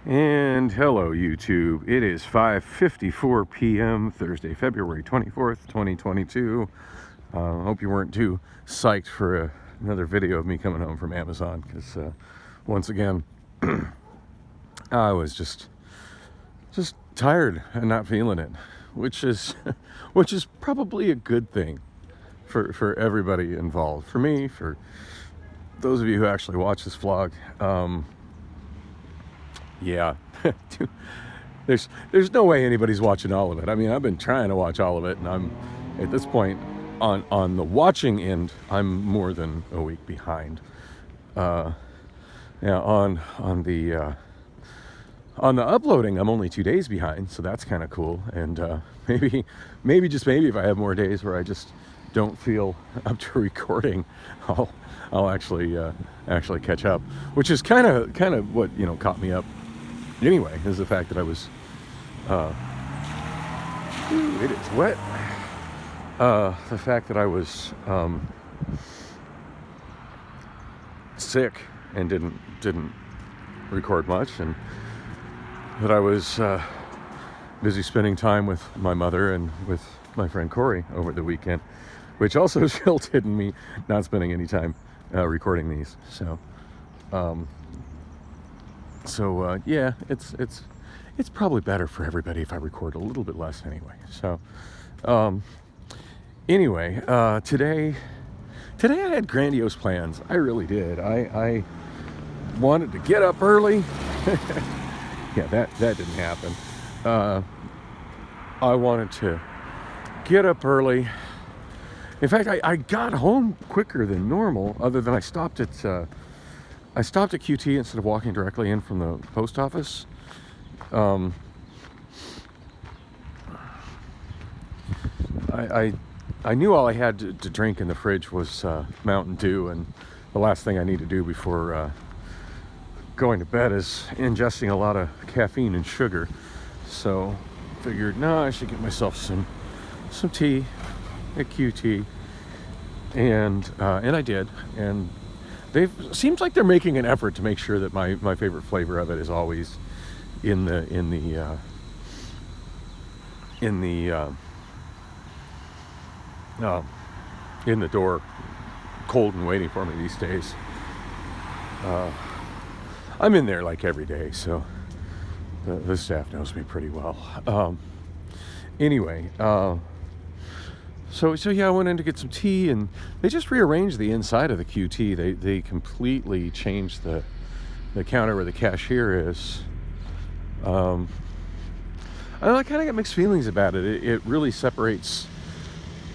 And hello YouTube, it is 5:54 p.m. Thursday, February 24th, 2022. Hope you weren't too psyched for another video of me coming home from Amazon, because once again, I was just tired and not feeling it, which is probably a good thing for everybody involved. For me, for those of you who actually watch this vlog, yeah, there's no way anybody's watching all of it. I mean, I've been trying to watch all of it, and I'm at this point on the watching end, I'm more than a week behind. Yeah, on the uploading, I'm only 2 days behind, so that's kind of cool. And maybe just maybe if I have more days where I just don't feel up to recording, I'll actually catch up, which is kind of what caught me up. Anyway, is the fact that I was, it is wet. The fact that I was sick and didn't record much, and that I was busy spending time with my mother and with my friend Corey over the weekend, which also resulted in me not spending any time recording these. Yeah, it's probably better for everybody if I record a little bit less anyway. So anyway, today I had grandiose plans. I really did. I wanted to get up early. Yeah, that didn't happen. I wanted to get up early. In fact, I got home quicker than normal, other than I stopped at QT instead of walking directly in from the post office. I knew all I had to drink in the fridge was Mountain Dew, and the last thing I need to do before going to bed is ingesting a lot of caffeine and sugar. So figured, no, I should get myself some tea at QT, and I did. And seems like they're making an effort to make sure that my favorite flavor of it is always in the door, cold and waiting for me these days. I'm in there like every day, so the staff knows me pretty well. Anyway, so yeah, I went in to get some tea, and they just rearranged the inside of the QT. They completely changed the counter where the cashier is. I don't know, I kind of got mixed feelings about it. It really separates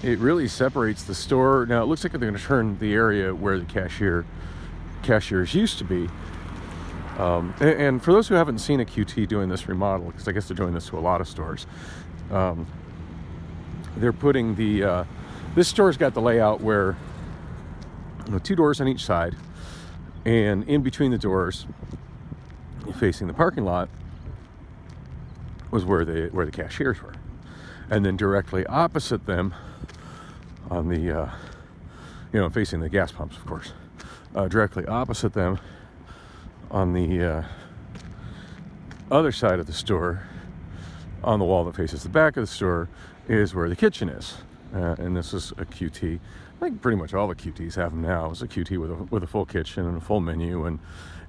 the store. Now it looks like they're going to turn the area where the cashiers used to be. And for those who haven't seen a QT doing this remodel, because I guess they're doing this to a lot of stores, they're putting this store's got the layout where 2 doors on each side, and in between the doors, facing the parking lot, was where the cashiers were, and then directly opposite them, on the facing the gas pumps, of course, directly opposite them, on the other side of the store, on the wall that faces the back of the store, is where the kitchen is. And this is a QT. I think pretty much all the QTs have them now. It's a QT with a full kitchen and a full menu, and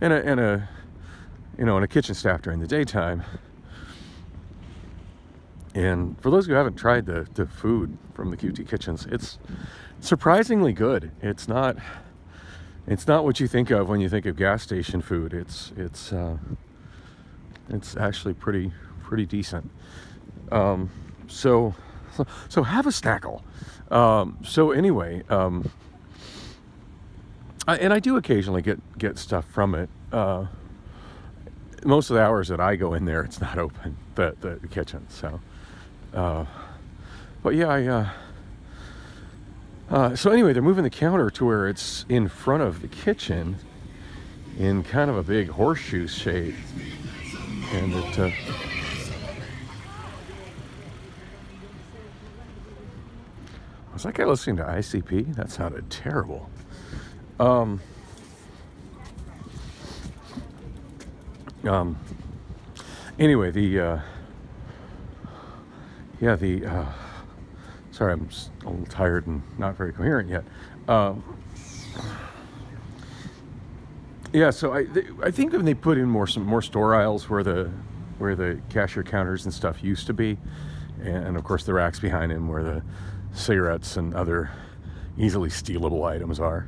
a kitchen staff during the daytime. And for those who haven't tried the food from the QT kitchens, it's surprisingly good. It's not what you think of when you think of gas station food. It's actually pretty decent. So have a snackle. So anyway, I do occasionally get stuff from it. Most of the hours that I go in there, it's not open, the kitchen. So, but yeah, so anyway, they're moving the counter to where it's in front of the kitchen, in kind of a big horseshoe shape, and it. Was that guy listening to ICP? That sounded terrible. Anyway, sorry, I'm just a little tired and not very coherent yet. Yeah, so I think when they put in some more store aisles where the cashier counters and stuff used to be, and of course the racks behind them where the cigarettes and other easily stealable items are,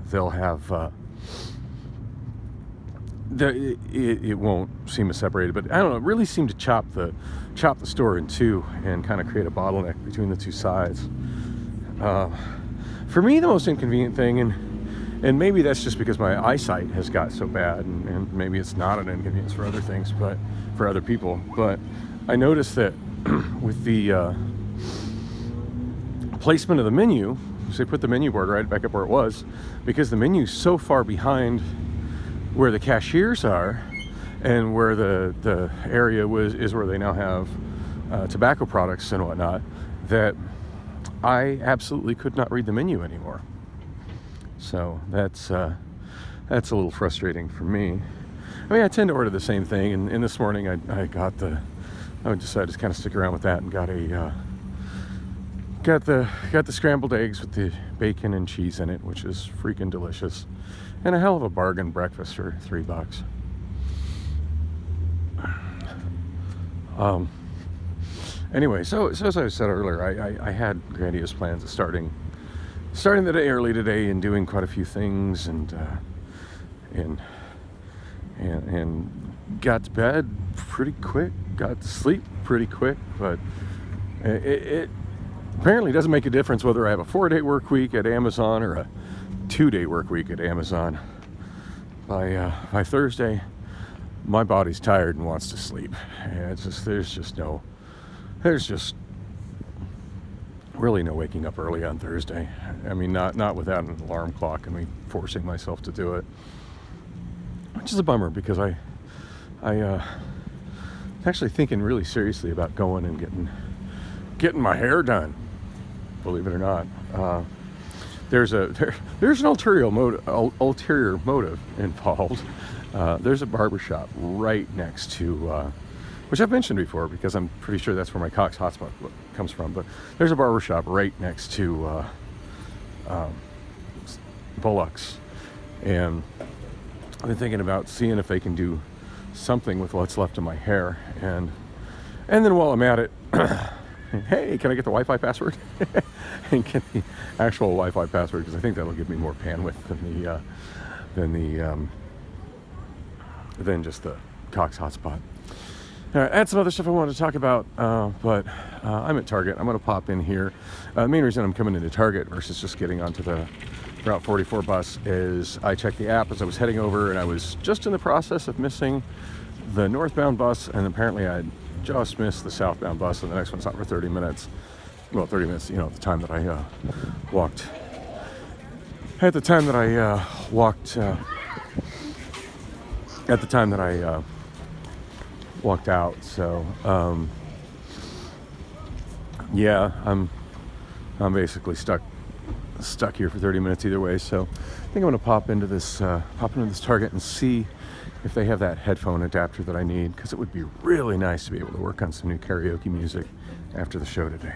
they'll have it won't seem as separated, but I don't know. It really seemed to chop the store in two and kind of create a bottleneck between the two sides. For me, the most inconvenient thing, and maybe that's just because my eyesight has got so bad, and maybe it's not an inconvenience for other things, but for other people. But I noticed that with the placement of the menu, so they put the menu board right back up where it was, because the menu's so far behind where the cashiers are, and where the area is where they now have tobacco products and whatnot, that I absolutely could not read the menu anymore. So that's a little frustrating for me. I mean, I tend to order the same thing, and this morning I decided to kind of stick around with that and got the scrambled eggs with the bacon and cheese in it, which is freaking delicious, and a hell of a bargain breakfast for $3. Anyway, so as I said earlier, I had grandiose plans of starting the day early today and doing quite a few things, and got to bed pretty quick, got to sleep pretty quick, but it apparently doesn't make a difference whether I have a 4-day work week at Amazon or a 2-day work week at Amazon. By Thursday, my body's tired and wants to sleep. And it's just there's just really no waking up early on Thursday. I mean, not without an alarm clock and me forcing myself to do it, which is a bummer, because I actually thinking really seriously about going and getting my hair done. Believe it or not, there's an ulterior motive involved. There's a barbershop right next to, which I've mentioned before because I'm pretty sure that's where my Cox hotspot comes from. But there's a barbershop right next to Bullock's, and I've been thinking about seeing if they can do something with what's left of my hair, and then while I'm at it, hey, can I get the Wi-Fi password? And get the actual Wi-Fi password, because I think that'll give me more bandwidth than just the Cox hotspot. All right, I had some other stuff I wanted to talk about, but I'm at Target. I'm going to pop in here. The main reason I'm coming into Target versus just getting onto the Route 44 bus is I checked the app as I was heading over, and I was just in the process of missing the northbound bus, and apparently I just missed the southbound bus, and the next one's not for 30 minutes. Well, 30 minutes, at the time that I walked. At the time that I walked out. So, yeah, I'm basically stuck here for 30 minutes either way. So, I think I'm going to pop into this Target and see if they have that headphone adapter that I need, because it would be really nice to be able to work on some new karaoke music after the show today.